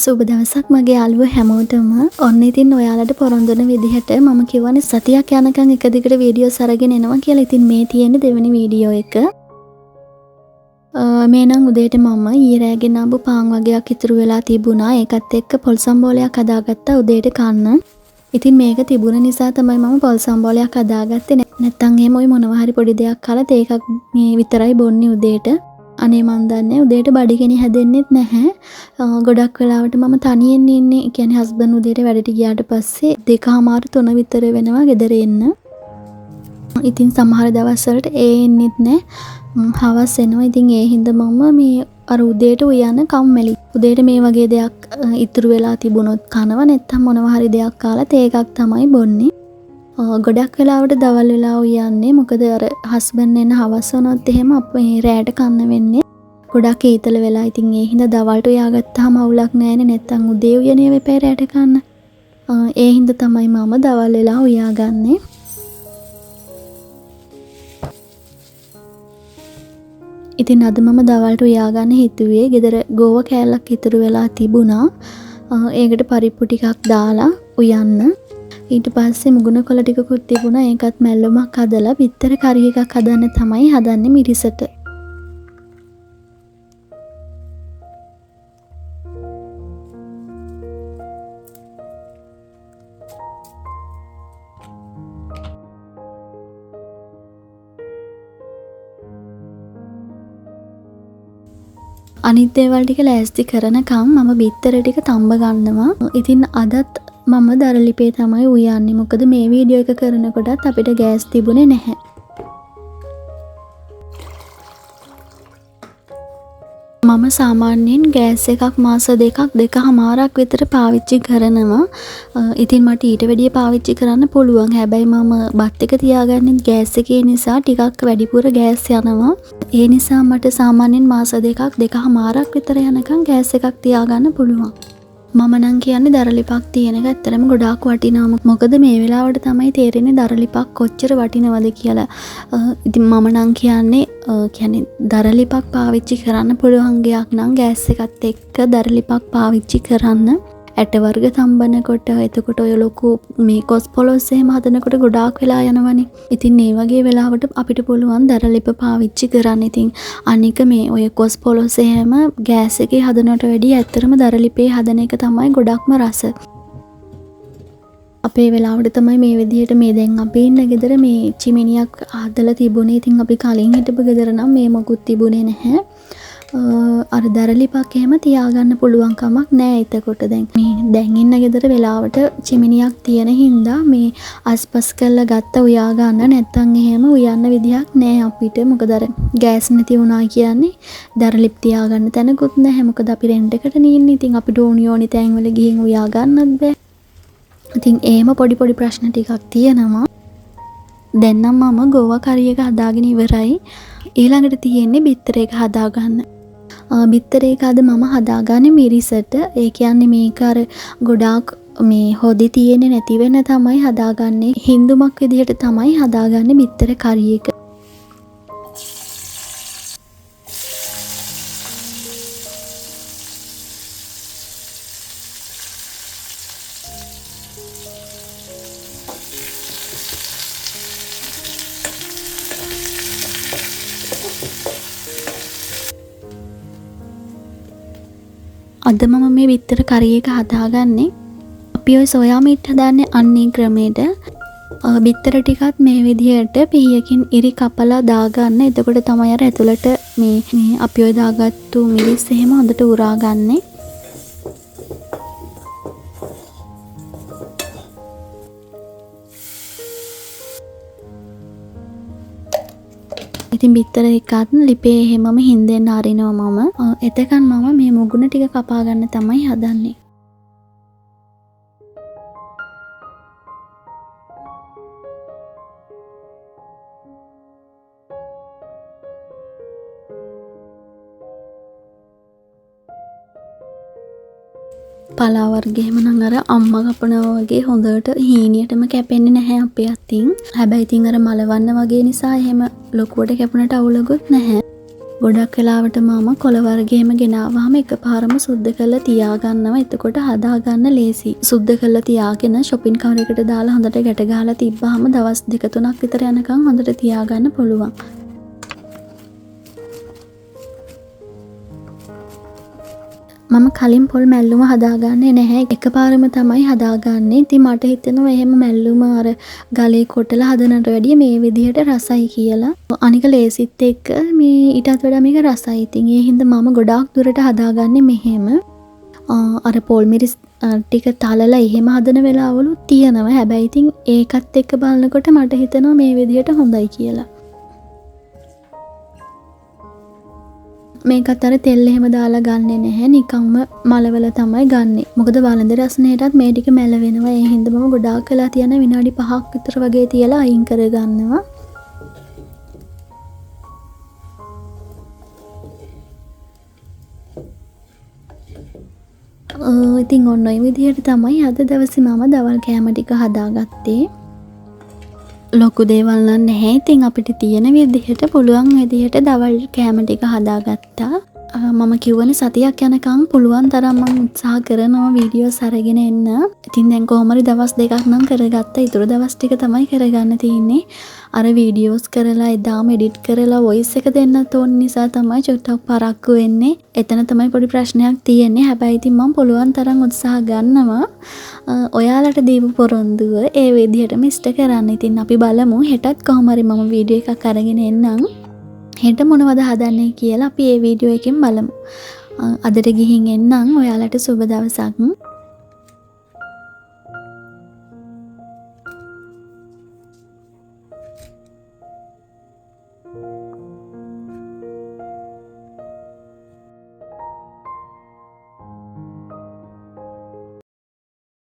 සුබ දවසක් මගේ යාළුවෝ හැමෝටම. ඔන්න ඉතින් ඔයාලට පොරොන්දු වෙන විදිහට මම කියවනේ සතියක් යනකම් එක දිගට වීඩියෝස් අරගෙන එනවා කියලා. ඉතින් මේ තියෙන්නේ දෙවෙනි වීඩියෝ එක. මේ නම් උදේට මම ඊයේ රෑ ගෙනාවු පාන් වගේක් ඉතුරු වෙලා තිබුණා. ඒකත් එක්ක පොල් සම්බෝලයක් හදාගත්තා උදේට කන්න. ඉතින් මේක තිබුණ නිසා තමයි මම පොල් සම්බෝලයක් හදාගත්තේ. නැත්තම් එහෙම ওই මොනවා හරි පොඩි දෙයක් කළා ඒකක් මේ විතරයි බොන්නේ උදේට. අනේ මන් දන්නේ උදේට බඩගිනි හැදෙන්නෙත් නැහැ. ගොඩක් වෙලාවට මම තනියෙන් ඉන්නේ. ඒ කියන්නේ හස්බන්ඩ් උදේට වැඩට ගියාට පස්සේ 2:00 3 විතර වෙනවා ගෙදර එන්න. ඉතින් සමහර දවස්වලට ඒ එන්නෙත් නැහැ. හවස් එනවා. ඉතින් ඒ හින්දා මම මේ අර උදේට උයන්න කම්මැලි. උදේට මේ වගේ දෙයක් ඉතුරු වෙලා තිබුණොත් කනවා. නැත්තම් මොනවා හරි දෙයක් කාලා ඒකක් තමයි බොන්නේ. ගොඩක් වෙලාවට දවල් වෙලා උයන්නේ. මොකද අර හස්බන්ඩ් එන්න හවස් වුණොත් එහෙම අපේ රැයට කන්න වෙන්නේ. ගොඩක් ඊතල වෙලා. ඉතින් ඒ හින්දා දවල්ට උයාගත්තාම අවුලක් නැහැනේ. නැත්තම් උදේ උයන්නේ වෙපේ රැයට කන්න. ඒ හින්දා තමයි මම දවල් වෙලා උයාගන්නේ. ඉතින් අද මම දවල්ට උයාගන්න හිතුවේ. ගෙදර ගෝව කෑල්ලක් ඉතුරු වෙලා තිබුණා. ඒකට පරිප්පු ටිකක් දාලා උයන්න. ඊට පස්සේ මුගුණ කොළ ටිකකුත් තිබුණා. ඒකත් මැල්ලුමක් හදලා බිත්තර කරි එකක් හදන්න තමයි හදන්නේ මිරිසට. අනිත් දේවල් ටික ලෑස්ති කරනකම් මම බිත්තර ටික තඹ ගන්නවා. ඉතින් අදත් මම දරලිපේ තමයි උයන්නේ. මොකද මේ වීඩියෝ එක කරනකොටත් අපිට ගෑස් තිබුණේ නැහැ. මම සාමාන්‍යයෙන් ගෑස් එකක් මාස දෙකමාරක් විතර පාවිච්චි කරනවා. ඉතින් මට ඊට වැඩිය පාවිච්චි කරන්න පුළුවන්. හැබැයි මම බත් එක තියාගන්නේ ගෑස් එකේ නිසා ටිකක් වැඩිපුර ගෑස් යනවා. ඒ නිසා මට සාමාන්‍යයෙන් මාස දෙකමාරක් විතර යනකම් ගෑස් එකක් තියාගන්න පුළුවන්. මම නම් කියන්නේ දරලිපක් තියෙන එක ඇත්තටම ගොඩාක් වටිනවා. මොකද මේ වෙලාවට තමයි තේරෙන්නේ දරලිපක් කොච්චර වටිනවද කියලා. ඉතින් මම නම් කියන්නේ දරලිපක් පාවිච්චි කරන්න පුළුවන් ගයක් නම් ගෑස් එකත් එක්ක දරලිපක් පාවිච්චි කරන්න. ඇට වර්ග තම්බනකොට එතකොට ඔය ලොකු මේ කොස් පොලොස් එහෙම හදනකොට ගොඩාක් වෙලා යනවනේ. ඉතින් මේ වගේ වෙලාවට අපිට පුළුවන් දරලිප පාවිච්චි කරන්න. ඉතින් අනික මේ ඔය කොස් පොලොස් එහෙම ගෑස් එකේ හදනවට වැඩිය ඇත්තටම දරලිපේ හදන එක තමයි ගොඩක්ම රස. අපේ වෙලාවට තමයි මේ විදිහට මේ දැන් අපි ඉන්න ගෙදර මේ චිමිනියක් හදලා තිබුණේ. ඉතින් අපි කලින් හිටපු ගෙදර නම් මේ මොකුත් තිබුණේ නැහැ. අර දරලිපක් එහෙම තියාගන්න පුළුවන් කමක් නෑ. එතකොට දැන් ඉන්න ගෙදර වෙලාවට චිමිනියක් තියෙන හින්දා මේ අස්පස් කරලා ගත්ත උයා ගන්න නැත්තම් එහෙම උයන්න විදියක් නෑ අපිට. මොකද අර ගෑස් නැති වුණා කියන්නේ දරලිප් තියාගන්න තැනකුත් නැහැ. මොකද අපි රෙන්ට් එකට නින්නේ. ඉතින් අපිට ඕනි තැන්වල ගිහින් උයා ගන්නත් බෑ. ඉතින් එහෙම පොඩි ප්‍රශ්න ටිකක් තියෙනවා. දැන් නම් මම ගෝවා කරි එක හදාගෙන ඉවරයි. ඊළඟට තියෙන්නේ බිත්තර එක හදාගන්න. බිත්තර එක අද මම හදාගන්නේ මිරිසට. ඒ කියන්නේ මේක අර ගොඩාක් මේ හොදි තියෙන්නේ නැති වෙන තමයි හදාගන්නේ. හින්දුමක් විදිහට තමයි හදාගන්නේ බිත්තර කරි එක. අද මම මේ බිත්තර කරි එක හදාගන්නේ. අපි ඔය සෝයා මීට් හදාන්නේ අන්නේ ක්‍රමයට. බිත්තර ටිකත් මේ විදිහට පිහියකින් ඉරි කපලා දාගන්න. එතකොට තමයි අර ඇතුළට මේ අපි ඔය දාගත්තු මිරිස් එහෙම හොඳට උරාගන්නේ. ඉතින් බිත්තර එකත් ලිපේ එහෙමම හින්දෙන් අරිනවා මම. එතකන් මම මේ මුගුණ ටික කපා ගන්න තමයි හදන්නේ. පලා වර්ග එහෙම නම් අර අම්මා කපනවා වගේ හොඳට හීනියටම කැපෙන්නේ නැහැ අපේ අතින්. හැබැයි ඉතින් අර මලවන්න වගේ නිසා එහෙම ලොකුවට කැපුණට අවුලකුත් නැහැ. ගොඩක් වෙලාවට මම කොළ වර්ගයේම ගෙනාවහම එකපාරම සුද්ධ කරලා තියාගන්නවා. එතකොට හදාගන්න ලේසි. සුද්ධ කරලා තියාගෙන shopping cart එකට දාලා හොඳට ගැට ගහලා තිබ්බහම දවස් 2-3ක් විතර යනකම් හොඳට තියාගන්න පුළුවන්. මම කලින් පොල් මැල්ලුම හදාගන්නේ නැහැ. එකපාරම තමයි හදාගන්නේ. ඉතින් මට හිතෙනවා එහෙම මැල්ලුම අර ගලේ කොටලා හදනට වැඩිය මේ විදිහට රසයි කියලා. අනික ලේසිත් එක්ක මේ ඊටත් වඩා මේක රසයි. ඉතින් ඒ හින්දා මම ගොඩාක් දුරට හදාගන්නේ මෙහෙම. අර පොල් මිරිස් ටික තලලා එහෙම හදන වෙලාවලුත් තියෙනවා. හැබැයි ඉතින් ඒකත් එක්ක බලනකොට මට හිතෙනවා මේ විදිහට හොඳයි කියලා. මේකත් අර තෙල් එහෙම දාලා ගන්නෙ නැහැ. නිකම්ම මලවල තමයි ගන්නෙ. මොකද වළඳ රසණයටත් මේ ටික මැල වෙනවා. ඒ හින්දා මම ගොඩාක් වෙලා තියන විනාඩි 5ක් විතර වගේ තියලා අයින් කර ගන්නවා. ඉතින් ඔන්න ඔය විදිහට තමයි අද දවසේ මම දවල් කෑම ටික හදාගත්තේ. ලොකු දේවල් නම් නැහැ. ඉතින් අපිට තියෙන විදිහට පුළුවන් විදිහට දවල් කෑම ටික හදාගත්තා. මම කිව්වනේ සතියක් යනකම් පුළුවන් තරම් මම උත්සාහ කරනවා වීඩියෝස් අරගෙන එන්න. ඉතින් දැන් කොහොම හරි දවස් දෙකක් නම් කරගත්තා. ඊටු දවස් ටික තමයි කරගන්න තියෙන්නේ. අර වීඩියෝස් කරලා එදාම එඩිට් කරලා වොයිස් එක දෙන්නත් ඕන නිසා තමයි චුට්ටක් පරක්කු වෙන්නේ. එතන තමයි පොඩි ප්‍රශ්නයක් තියෙන්නේ. හැබැයි ඉතින් මම පුළුවන් තරම් උත්සාහ ගන්නවා. ඔයාලට දීපු පොරොන්දුව ඒ විදිහටම ඉෂ්ට කරන්න. ඉතින් අපි බලමු හෙටත් කොහොම හරි මම වීඩියෝ එකක් අරගෙන එන්නම්. හෙට මොනවද හදන්නේ කියලා අපි ඒ වීඩියෝ එකෙන් බලමු. අදට ගිහින් එන්නම්. ඔයාලට සුබ දවසක්.